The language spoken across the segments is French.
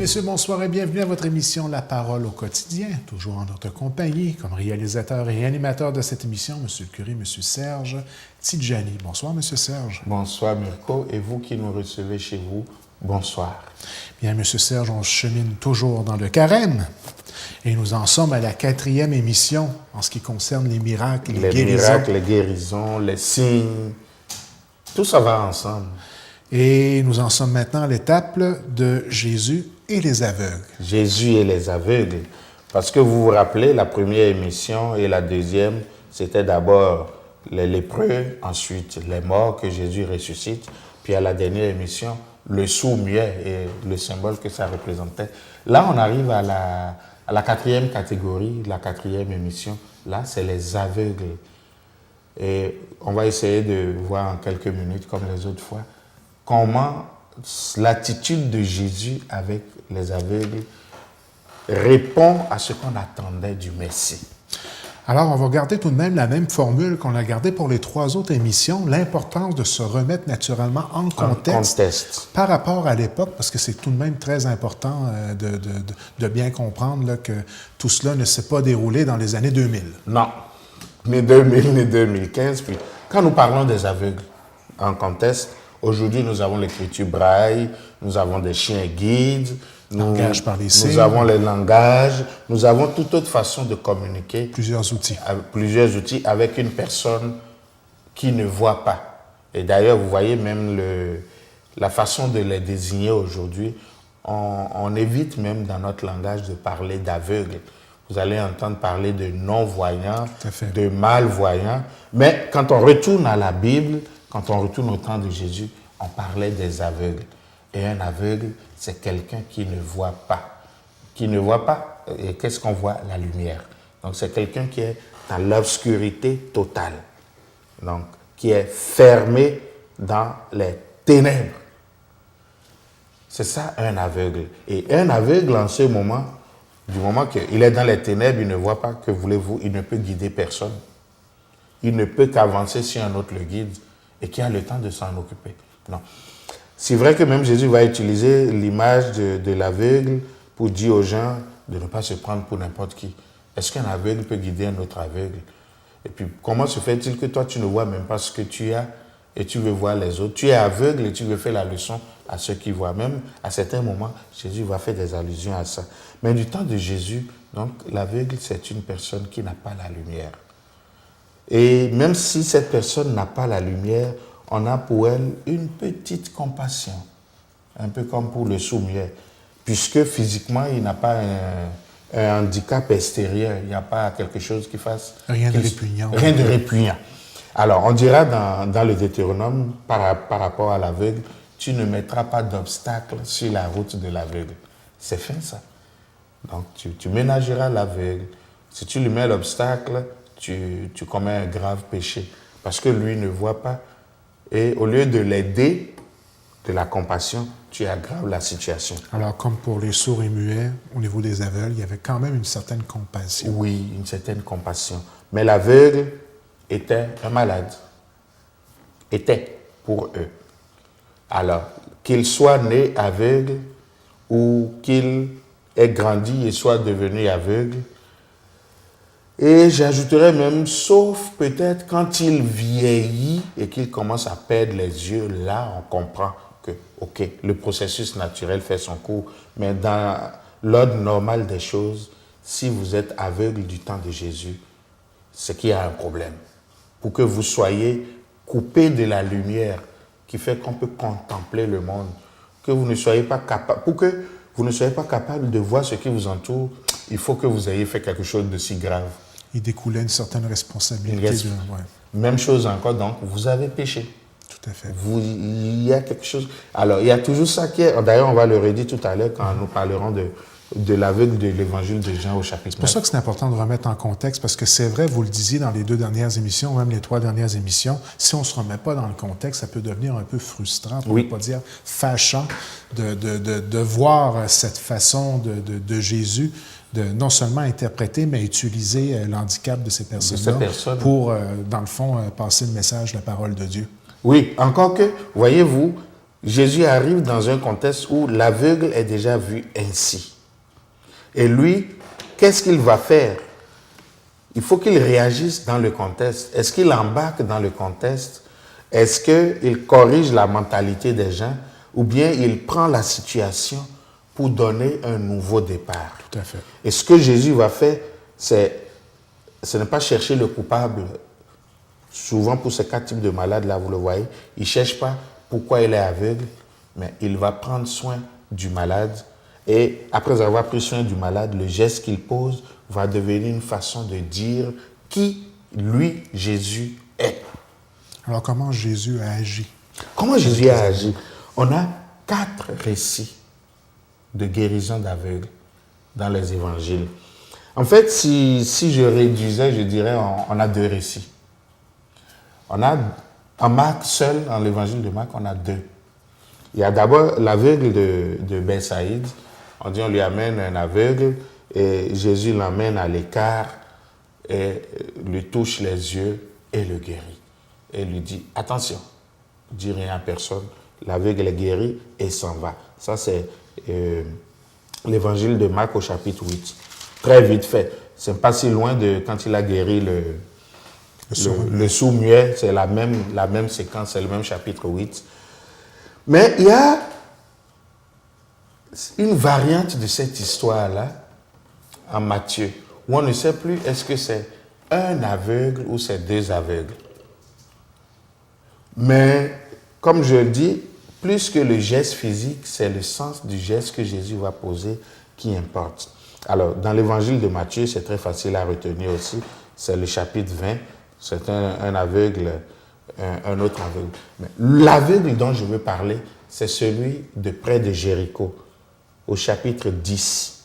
messieurs, bonsoir et bienvenue à votre émission La Parole au quotidien. Toujours en notre compagnie, comme réalisateur et animateur de cette émission, monsieur le curé, monsieur Serge Tidjani. Bonsoir, monsieur Serge. Bonsoir, Mirko. Et vous qui nous recevez chez vous, bonsoir. Bien, monsieur Serge, on chemine toujours dans le carême. Et nous en sommes à la 4e émission en ce qui concerne les miracles, les guérisons. Les miracles, les guérisons, les signes, tout ça va ensemble. Et nous en sommes maintenant à l'étape de Jésus et les aveugles. Jésus et les aveugles. Parce que vous vous rappelez, la première émission et la deuxième, c'était d'abord les lépreux, ensuite les morts que Jésus ressuscite, puis à la dernière émission, le sourd-muet et le symbole que ça représentait. Là, on arrive à la 4e catégorie, la 4e émission. Là, c'est les aveugles. Et on va essayer de voir en quelques minutes, comme les autres fois, comment l'attitude de Jésus avec les aveugles répond à ce qu'on attendait du Messie. Alors, on va garder tout de même la même formule qu'on a gardée pour les 3 autres émissions, l'importance de se remettre naturellement en contexte par rapport à l'époque, parce que c'est tout de même très important de bien comprendre là, que tout cela ne s'est pas déroulé dans les années 2000. Non, ni 2000, ni 2015. Puis, quand nous parlons des aveugles en contexte, aujourd'hui, nous avons l'écriture braille, nous avons des chiens guides, langage par les signes. Nous avons les langages, nous avons toute autre façon de communiquer. Plusieurs outils. Plusieurs outils avec une personne qui ne voit pas. Et d'ailleurs, vous voyez même la façon de les désigner aujourd'hui, on évite même dans notre langage de parler d'aveugles. Vous allez entendre parler de non-voyants, de malvoyants. Mais quand on retourne à la Bible, quand on retourne au temps de Jésus, on parlait des aveugles. Et un aveugle, c'est quelqu'un qui ne voit pas. Qui ne voit pas, et qu'est-ce qu'on voit? La lumière. Donc, c'est quelqu'un qui est dans l'obscurité totale. Donc, qui est fermé dans les ténèbres. C'est ça, un aveugle. Et un aveugle, en ce moment, du moment qu'il est dans les ténèbres, il ne voit pas, que voulez-vous, il ne peut guider personne. Il ne peut qu'avancer si un autre le guide et qui a le temps de s'en occuper. Non. C'est vrai que même Jésus va utiliser l'image de l'aveugle pour dire aux gens de ne pas se prendre pour n'importe qui. Est-ce qu'un aveugle peut guider un autre aveugle? Et puis, comment se fait-il que toi, tu ne vois même pas ce que tu as et tu veux voir les autres? Tu es aveugle et tu veux faire la leçon à ceux qui voient. Même à certains moments, Jésus va faire des allusions à ça. Mais du temps de Jésus, donc, l'aveugle, c'est une personne qui n'a pas la lumière. Et même si cette personne n'a pas la lumière, on a pour elle une petite compassion, un peu comme pour le sourd-muet, puisque physiquement, il n'a pas un handicap extérieur, il n'y a pas quelque chose qui fasse... Rien de répugnant. Rien de répugnant. Alors, on dira dans le Deutéronome, par rapport à l'aveugle, tu ne mettras pas d'obstacle sur la route de l'aveugle. C'est fin, ça. Donc, tu ménageras l'aveugle. Si tu lui mets l'obstacle, tu commets un grave péché, parce que lui ne voit pas. Et au lieu de l'aider, de la compassion, tu aggraves la situation. Alors, comme pour les sourds et muets, au niveau des aveugles, il y avait quand même une certaine compassion. Oui, une certaine compassion. Mais l'aveugle était un malade. Était pour eux. Alors, qu'il soit né aveugle ou qu'il ait grandi et soit devenu aveugle, et j'ajouterais même, sauf peut-être quand il vieillit et qu'il commence à perdre les yeux, là on comprend que, ok, le processus naturel fait son cours, mais dans l'ordre normal des choses, si vous êtes aveugle du temps de Jésus, c'est qu'il y a un problème. Pour que vous soyez coupé de la lumière qui fait qu'on peut contempler le monde, que vous ne soyez pas capable, pour que vous ne soyez pas capable de voir ce qui vous entoure, il faut que vous ayez fait quelque chose de si grave. Il découlait une certaine responsabilité. Même chose encore, donc, vous avez péché. Tout à fait. Il y a quelque chose... Alors, il y a toujours ça qui est... D'ailleurs, on va le redire tout à l'heure quand nous parlerons de l'aveugle de l'évangile de Jean au chapitre 9. C'est pour ça que c'est important de remettre en contexte, parce que c'est vrai, vous le disiez dans les 2 dernières émissions, même les 3 dernières émissions, si on ne se remet pas dans le contexte, ça peut devenir un peu frustrant, pour ne pas dire fâchant, de voir cette façon de Jésus de non seulement interpréter, mais utiliser l'handicap de ces personnes-là pour, dans le fond, passer le message, la parole de Dieu. Oui, encore que, voyez-vous, Jésus arrive dans un contexte où l'aveugle est déjà vu ainsi. Et lui, qu'est-ce qu'il va faire? Il faut qu'il réagisse dans le contexte. Est-ce qu'il embarque dans le contexte? Est-ce qu'il corrige la mentalité des gens? Ou bien il prend la situation pour donner un nouveau départ? Tout à fait. Et ce que Jésus va faire, ce n'est pas chercher le coupable. Souvent, pour ces 4 types de malades-là, vous le voyez, il ne cherche pas pourquoi il est aveugle, mais il va prendre soin du malade. Et après avoir pris soin du malade, le geste qu'il pose va devenir une façon de dire qui, lui, Jésus, est. Alors, comment Jésus a agi? Comment Jésus a agi? On a 4 récits de guérison d'aveugles dans les évangiles. En fait, si je réduisais, je dirais on a 2 récits. On a, en Marc seul, dans l'évangile de Marc, on a 2. Il y a d'abord l'aveugle de Bethsaïde. On dit on lui amène un aveugle et Jésus l'emmène à l'écart et lui touche les yeux et le guérit. Et lui dit, attention, dis rien à personne, l'aveugle est guéri et s'en va. Ça, c'est l'évangile de Marc au chapitre 8. Très vite fait. Ce n'est pas si loin de quand il a guéri le sourd-muet. C'est la même séquence, c'est le même chapitre 8. Mais il y a une variante de cette histoire-là en Matthieu, où on ne sait plus est-ce que c'est un aveugle ou c'est 2 aveugles. Mais, comme je le dis, plus que le geste physique, c'est le sens du geste que Jésus va poser qui importe. Alors, dans l'évangile de Matthieu, c'est très facile à retenir aussi. C'est le chapitre 20. C'est un aveugle, un autre aveugle. Mais l'aveugle dont je veux parler, c'est celui de près de Jéricho, au chapitre 10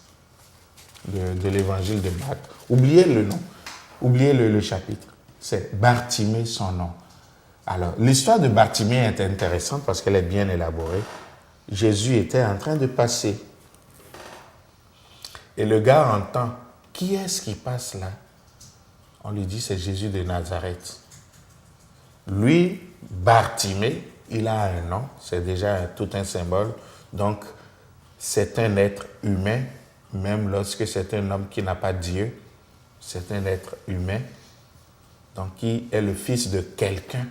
de l'évangile de Marc. Oubliez le nom, oubliez le chapitre. C'est Bartimée son nom. Alors, l'histoire de Bartimée est intéressante parce qu'elle est bien élaborée. Jésus était en train de passer. Et le gars entend, qui est-ce qui passe là? On lui dit, c'est Jésus de Nazareth. Lui, Bartimée, il a un nom, c'est déjà tout un symbole. Donc, c'est un être humain, même lorsque c'est un homme qui n'a pas Dieu, c'est un être humain, donc qui est le fils de quelqu'un.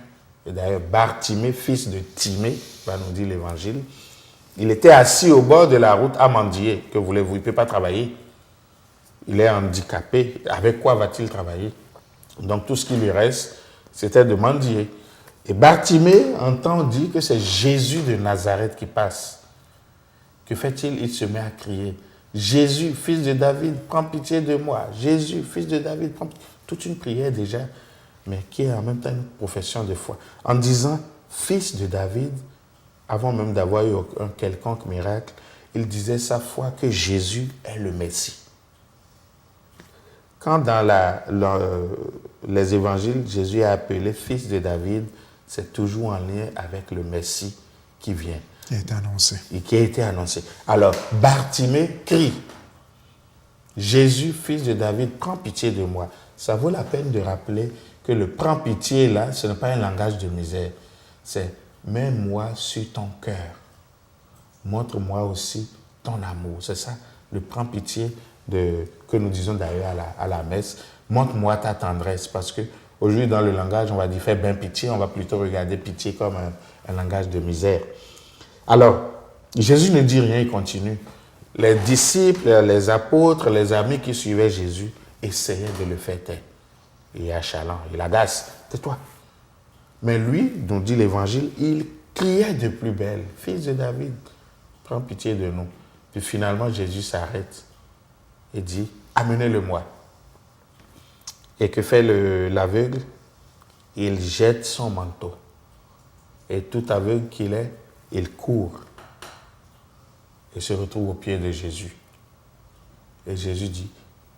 Et d'ailleurs, Bartimée, fils de Timée, va nous dire l'Évangile, il était assis au bord de la route à mendier. Que voulez-vous? Il ne peut pas travailler. Il est handicapé. Avec quoi va-t-il travailler? Donc tout ce qui lui reste, c'était de mendier. Et Bartimée entend dire que c'est Jésus de Nazareth qui passe. Que fait-il? Il se met à crier. Jésus, fils de David, prends pitié de moi. Jésus, fils de David, prends pitié. Toute une prière déjà, mais qui est en même temps une profession de foi. En disant fils de David, avant même d'avoir eu un quelconque miracle, il disait sa foi que Jésus est le Messie. Quand dans les évangiles, Jésus est appelé fils de David, c'est toujours en lien avec le Messie qui vient. Qui a été annoncé. Et qui a été annoncé. Alors, Bartimée crie, Jésus, fils de David, prends pitié de moi. Ça vaut la peine de rappeler que le prends pitié là, ce n'est pas un langage de misère. C'est mets-moi sur ton cœur. Montre-moi aussi ton amour. C'est ça, le prends pitié que nous disons d'ailleurs à la messe. Montre-moi ta tendresse. Parce qu'aujourd'hui, dans le langage, on va dire fais bien pitié. On va plutôt regarder pitié comme un langage de misère. Alors, Jésus ne dit rien, il continue. Les disciples, les apôtres, les amis qui suivaient Jésus essayaient de le faire taire. Il est achalant, il agace. Tais-toi. Mais lui, nous dit l'Évangile, il criait de plus belle. Fils de David, prends pitié de nous. Puis finalement, Jésus s'arrête et dit, amenez-le-moi. Et que fait l'aveugle? Il jette son manteau. Et tout aveugle qu'il est, il court et se retrouve aux pieds de Jésus. Et Jésus dit,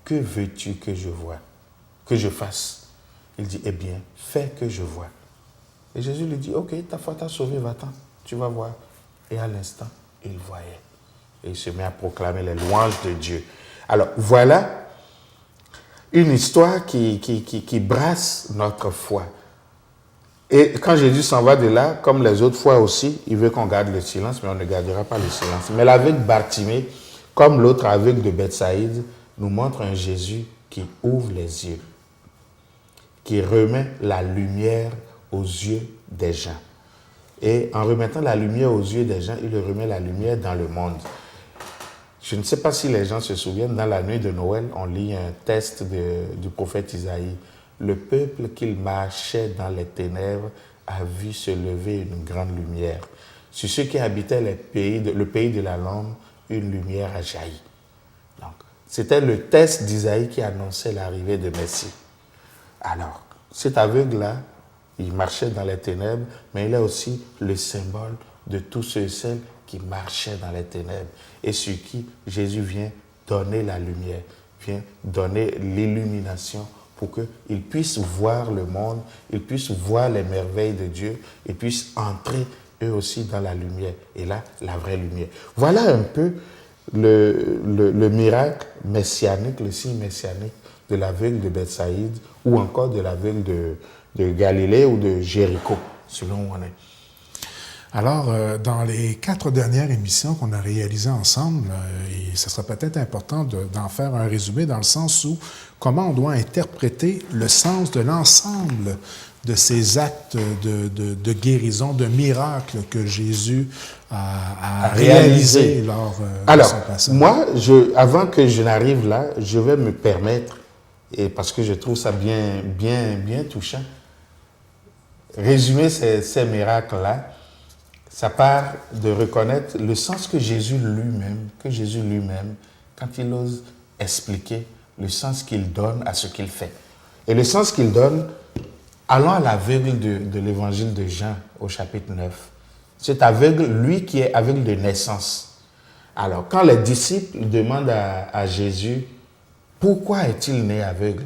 que veux-tu que je voie, que je fasse? Il dit, eh bien, fais que je vois. Et Jésus lui dit, ok, ta foi t'a sauvé, va-t'en, tu vas voir. Et à l'instant, il voyait. Et il se met à proclamer les louanges de Dieu. Alors, voilà une histoire qui brasse notre foi. Et quand Jésus s'en va de là, comme les autres fois aussi, il veut qu'on garde le silence, mais on ne gardera pas le silence. Mais l'aveugle Bartimée, comme l'autre aveugle de Bethsaïde, nous montre un Jésus qui ouvre les yeux, qui remet la lumière aux yeux des gens. Et en remettant la lumière aux yeux des gens, il remet la lumière dans le monde. Je ne sais pas si les gens se souviennent, dans la nuit de Noël, on lit un texte du prophète Isaïe. Le peuple qu'il marchait dans les ténèbres a vu se lever une grande lumière. Sur ceux qui habitaient le pays de la Lampe, une lumière a jailli. Donc, c'était le texte d'Isaïe qui annonçait l'arrivée de Messie. Alors, cet aveugle-là, il marchait dans les ténèbres, mais il est aussi le symbole de tous ceux et celles qui marchaient dans les ténèbres et sur qui Jésus vient donner la lumière, vient donner l'illumination pour qu'ils puissent voir le monde, ils puissent voir les merveilles de Dieu, ils puissent entrer eux aussi dans la lumière. Et là, la vraie lumière. Voilà un peu le miracle messianique, le signe messianique de l'aveugle de Bethsaïde ou encore de l'aveugle de Galilée ou de Jéricho, selon où on est. Alors, dans les 4 dernières émissions qu'on a réalisées ensemble, et ce sera peut-être important d'en faire un résumé dans le sens où comment on doit interpréter le sens de l'ensemble de ces actes de guérison, de miracles que Jésus a réalisés lors de son passage. Moi, avant que je n'arrive là, je vais me permettre, et parce que je trouve ça bien touchant, résumer ces miracles-là. Ça part de reconnaître le sens que Jésus lui-même, quand il ose expliquer le sens qu'il donne à ce qu'il fait. Et le sens qu'il donne, allons à l'aveugle de l'évangile de Jean au chapitre 9. Cet aveugle, lui qui est aveugle de naissance. Alors, quand les disciples demandent à Jésus, pourquoi est-il né aveugle?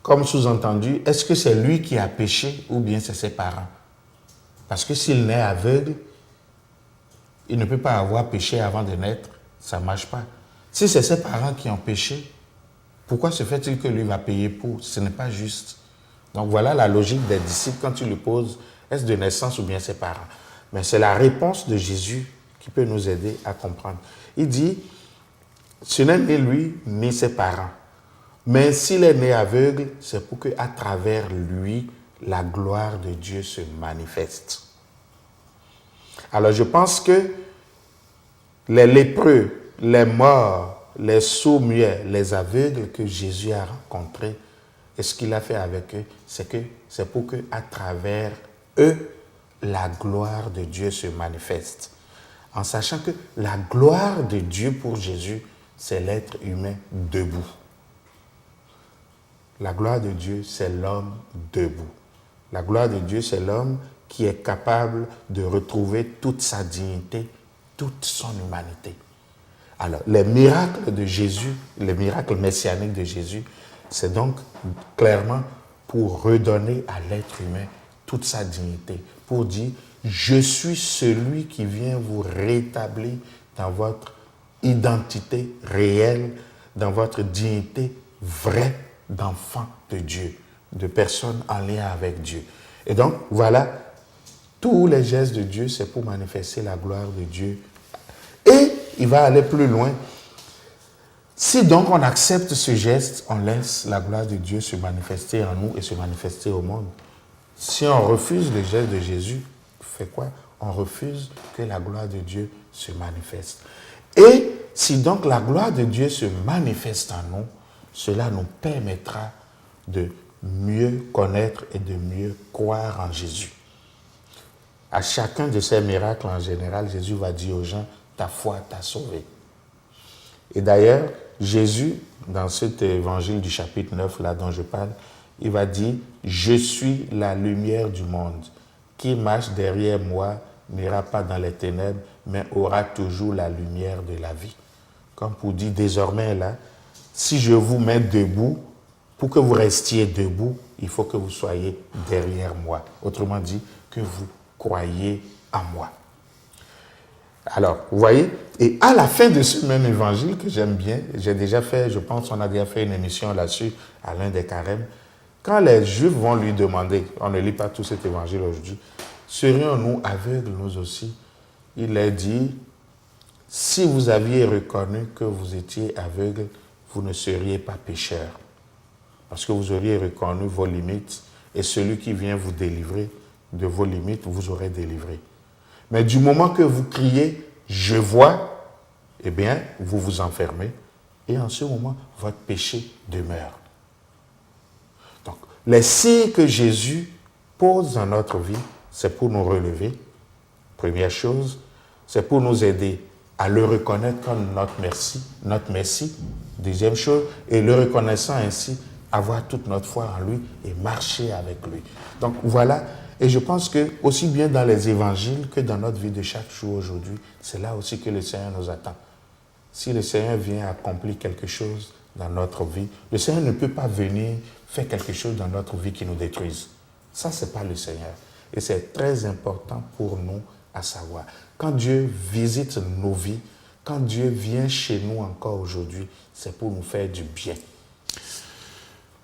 Comme sous-entendu, est-ce que c'est lui qui a péché ou bien c'est ses parents? Parce que s'il naît aveugle, il ne peut pas avoir péché avant de naître. Ça ne marche pas. Si c'est ses parents qui ont péché, pourquoi se fait-il que lui va payer pour? Ce n'est pas juste. Donc voilà la logique des disciples quand tu lui poses, est-ce de naissance ou bien ses parents? Mais c'est la réponse de Jésus qui peut nous aider à comprendre. Il dit, ce n'est ni lui ni ses parents. Mais s'il est né aveugle, c'est pour qu'à travers lui, la gloire de Dieu se manifeste. Alors je pense que les lépreux, les morts, les sourds-muets, les aveugles que Jésus a rencontrés, et ce qu'il a fait avec eux, c'est pour qu'à travers eux, la gloire de Dieu se manifeste. En sachant que la gloire de Dieu pour Jésus, c'est l'être humain debout. La gloire de Dieu, c'est l'homme debout. La gloire de Dieu, c'est l'homme qui est capable de retrouver toute sa dignité, toute son humanité. Alors, les miracles de Jésus, les miracles messianiques de Jésus, c'est donc clairement pour redonner à l'être humain toute sa dignité, pour dire, je suis celui qui vient vous rétablir dans votre identité réelle, dans votre dignité vraie d'enfant de Dieu, de personnes en lien avec Dieu. Et donc, voilà, tous les gestes de Dieu, c'est pour manifester la gloire de Dieu. Et il va aller plus loin. Si donc on accepte ce geste, on laisse la gloire de Dieu se manifester en nous et se manifester au monde. Si on refuse le geste de Jésus, on fait quoi? On refuse que la gloire de Dieu se manifeste. Et si donc la gloire de Dieu se manifeste en nous, cela nous permettra de mieux connaître et de mieux croire en Jésus. À chacun de ces miracles, en général, Jésus va dire aux gens, ta foi t'a sauvé. Et d'ailleurs, Jésus, dans cet évangile du chapitre 9, là dont je parle, il va dire, je suis la lumière du monde. Qui marche derrière moi n'ira pas dans les ténèbres, mais aura toujours la lumière de la vie. Comme pour dire, désormais là, si je vous mets debout, pour que vous restiez debout, il faut que vous soyez derrière moi. Autrement dit, que vous croyez en moi. Alors, vous voyez, et à la fin de ce même évangile que j'aime bien, j'ai déjà fait, je pense qu'on a déjà fait une émission là-dessus à l'un des carèmes, Quand les Juifs vont lui demander, on ne lit pas tout cet évangile aujourd'hui, serions-nous aveugles nous aussi? Il leur dit, si vous aviez reconnu que vous étiez aveugle, vous ne seriez pas pécheur. Parce que vous auriez reconnu vos limites et celui qui vient vous délivrer de vos limites vous aurait délivré. Mais du moment que vous criez « je vois », eh bien, vous vous enfermez et en ce moment, votre péché demeure. Donc, les signes que Jésus pose dans notre vie, c'est pour nous relever. Première chose, c'est pour nous aider à le reconnaître comme notre Messie. Deuxième chose, et le reconnaissant ainsi, avoir toute notre foi en lui et marcher avec lui. Donc voilà, et je pense que aussi bien dans les évangiles que dans notre vie de chaque jour aujourd'hui, c'est là aussi que le Seigneur nous attend. Si le Seigneur vient accomplir quelque chose dans notre vie, le Seigneur ne peut pas venir faire quelque chose dans notre vie qui nous détruise. Ça, ce n'est pas le Seigneur. Et c'est très important pour nous à savoir. Quand Dieu visite nos vies, quand Dieu vient chez nous encore aujourd'hui, c'est pour nous faire du bien.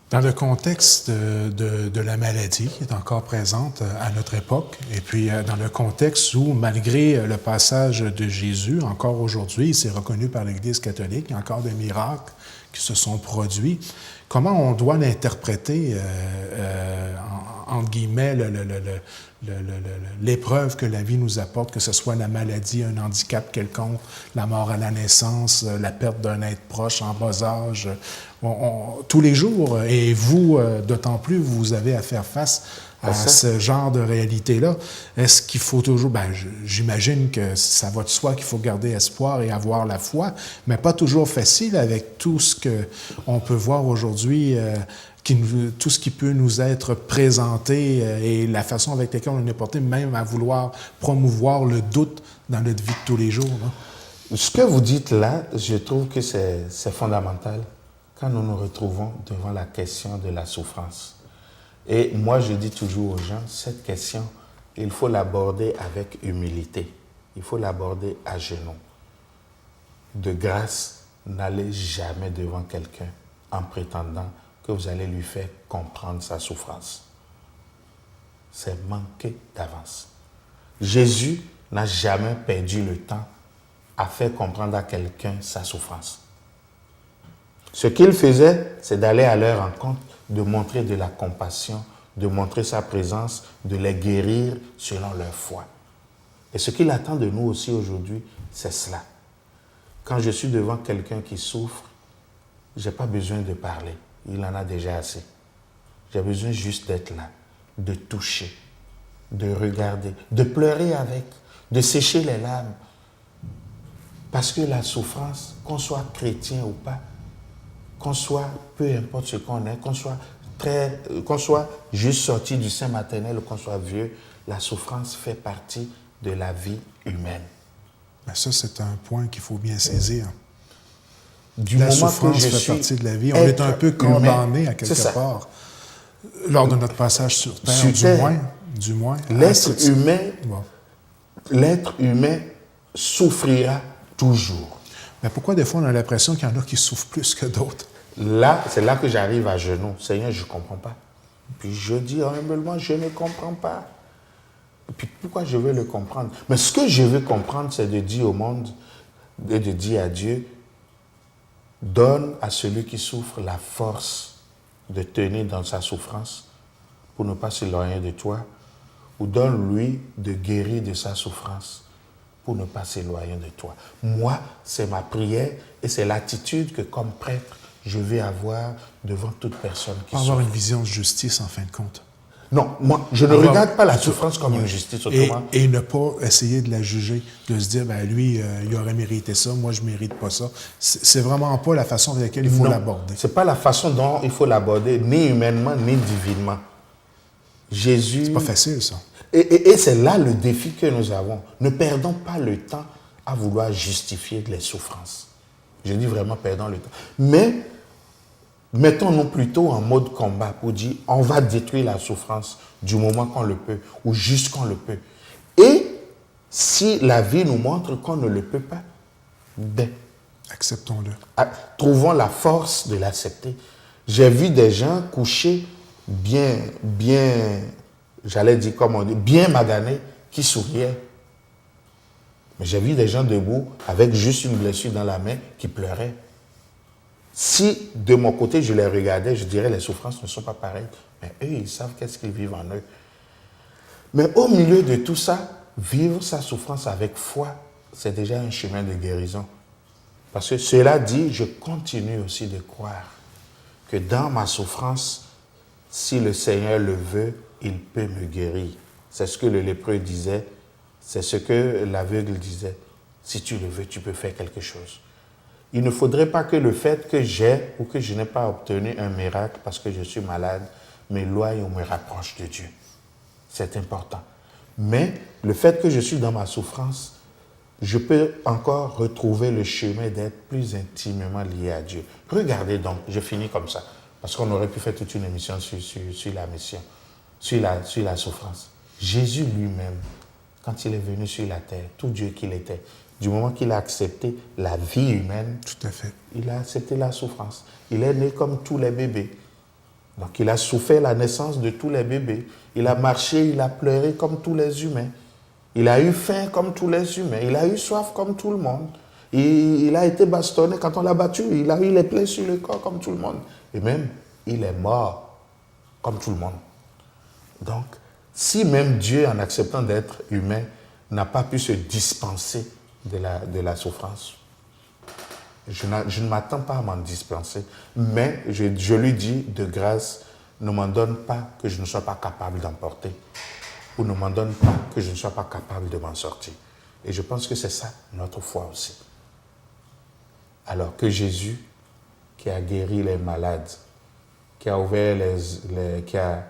Dans le contexte de la maladie qui est encore présente à notre époque, et puis dans le contexte où, malgré le passage de Jésus, encore aujourd'hui, il s'est reconnu par l'Église catholique, il y a encore des miracles qui se sont produits, comment on doit l'interpréter, entre guillemets, l'épreuve que la vie nous apporte, que ce soit la maladie, un handicap quelconque, la mort à la naissance, la perte d'un être proche en bas âge, tous les jours, et vous, d'autant plus, vous avez à faire face à ce genre de réalité-là. Est-ce qu'il faut toujours... j'imagine que ça va de soi qu'il faut garder espoir et avoir la foi, mais pas toujours facile avec tout ce qu'on peut voir aujourd'hui, tout ce qui peut nous être présenté et la façon avec laquelle on est porté, même à vouloir promouvoir le doute dans notre vie de tous les jours. Là. Ce que vous dites là, je trouve que c'est fondamental quand nous nous retrouvons devant la question de la souffrance. Et moi, je dis toujours aux gens, cette question, il faut l'aborder avec humilité. Il faut l'aborder à genoux. De grâce, n'allez jamais devant quelqu'un en prétendant que vous allez lui faire comprendre sa souffrance. C'est manquer d'avance. Jésus n'a jamais perdu le temps à faire comprendre à quelqu'un sa souffrance. Ce qu'il faisait, c'est d'aller à leur rencontre, de montrer de la compassion, de montrer sa présence, de les guérir selon leur foi. Et ce qu'il attend de nous aussi aujourd'hui, c'est cela. Quand je suis devant quelqu'un qui souffre, je n'ai pas besoin de parler. Il en a déjà assez. J'ai besoin juste d'être là, de toucher, de regarder, de pleurer avec, de sécher les larmes. Parce que la souffrance, qu'on soit chrétien ou pas, qu'on soit, peu importe ce qu'on est, qu'on soit juste sorti du sein maternel ou qu'on soit vieux, la souffrance fait partie de la vie humaine. Ben ça, c'est un point qu'il faut bien saisir. La souffrance fait partie de la vie. On est un peu condamné à quelque part. Lors de notre passage sur Terre, du moins. L'être humain souffrira toujours. Mais pourquoi des fois on a l'impression qu'il y en a qui souffrent plus que d'autres? Là, c'est là que j'arrive à genoux. Seigneur, je ne comprends pas. Puis je dis humblement, je ne comprends pas. Et puis pourquoi je veux le comprendre? Mais ce que je veux comprendre, c'est de dire au monde, et de dire à Dieu, donne à celui qui souffre la force de tenir dans sa souffrance pour ne pas s'éloigner de toi, ou donne-lui de guérir de sa souffrance pour ne pas s'éloigner de toi. Moi, c'est ma prière et c'est l'attitude que comme prêtre, je vais avoir devant toute personne qui souffre. Avoir une vision de justice en fin de compte. Non, moi, je ne regarde pas la souffrance comme une justice autrement. Et ne pas essayer de la juger, de se dire, lui, il aurait mérité ça, moi, je ne mérite pas ça. C'est vraiment pas la façon avec laquelle il faut l'aborder. Ce n'est pas la façon dont il faut l'aborder, ni humainement, ni divinement. Jésus... C'est pas facile, ça. Et c'est là le défi que nous avons. Ne perdons pas le temps à vouloir justifier les souffrances. Je dis vraiment, perdons le temps. Mais mettons-nous plutôt en mode combat pour dire, on va détruire la souffrance du moment qu'on le peut, ou juste qu'on le peut. Et si la vie nous montre qu'on ne le peut pas, acceptons-le. Trouvons la force de l'accepter. J'ai vu des gens couchés j'allais dire comme on dit, bien magané, qui souriaient. Mais j'ai vu des gens debout avec juste une blessure dans la main qui pleuraient. Si de mon côté je les regardais, je dirais les souffrances ne sont pas pareilles. Mais eux, ils savent qu'est-ce qu'ils vivent en eux. Mais au milieu de tout ça, vivre sa souffrance avec foi, c'est déjà un chemin de guérison. Parce que cela dit, je continue aussi de croire que dans ma souffrance, si le Seigneur le veut, il peut me guérir. C'est ce que le lépreux disait, c'est ce que l'aveugle disait. Si tu le veux, tu peux faire quelque chose. Il ne faudrait pas que le fait que j'ai ou que je n'ai pas obtenu un miracle parce que je suis malade m'éloigne ou me rapproche de Dieu. C'est important. Mais le fait que je suis dans ma souffrance, je peux encore retrouver le chemin d'être plus intimement lié à Dieu. Regardez donc, je finis comme ça, parce qu'on aurait pu faire toute une émission sur la mission, sur la souffrance. Jésus lui-même, quand il est venu sur la terre, tout Dieu qu'il était, du moment qu'il a accepté la vie humaine, tout à fait, il a accepté la souffrance. Il est né comme tous les bébés. Donc il a souffert la naissance de tous les bébés. Il a marché, il a pleuré comme tous les humains. Il a eu faim comme tous les humains. Il a eu soif comme tout le monde. Il a été bastonné quand on l'a battu. Il a eu les plaies sur le corps comme tout le monde. Et même, il est mort comme tout le monde. Donc, si même Dieu, en acceptant d'être humain, n'a pas pu se dispenser de la souffrance, je ne m'attends pas à m'en dispenser, mais je lui dis de grâce, ne m'en donne pas que je ne sois pas capable d'emporter, ou ne m'en donne pas que je ne sois pas capable de m'en sortir. Et je pense que c'est ça notre foi aussi. Alors que Jésus, qui a guéri les malades, qui a ouvert qui a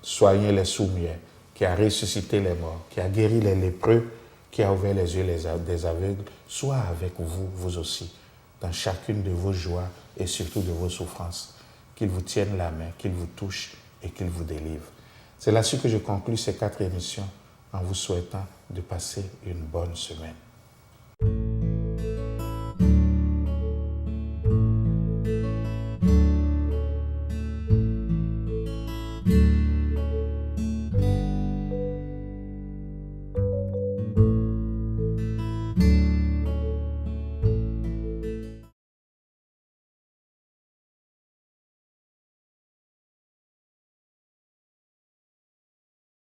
soigné les sourds-muets, qui a ressuscité les morts, qui a guéri les lépreux, qui a ouvert les yeux des aveugles, soit avec vous, vous aussi, dans chacune de vos joies et surtout de vos souffrances, qu'il vous tienne la main, qu'il vous touche et qu'il vous délivre. C'est là-dessus que je conclus ces 4 émissions en vous souhaitant de passer une bonne semaine.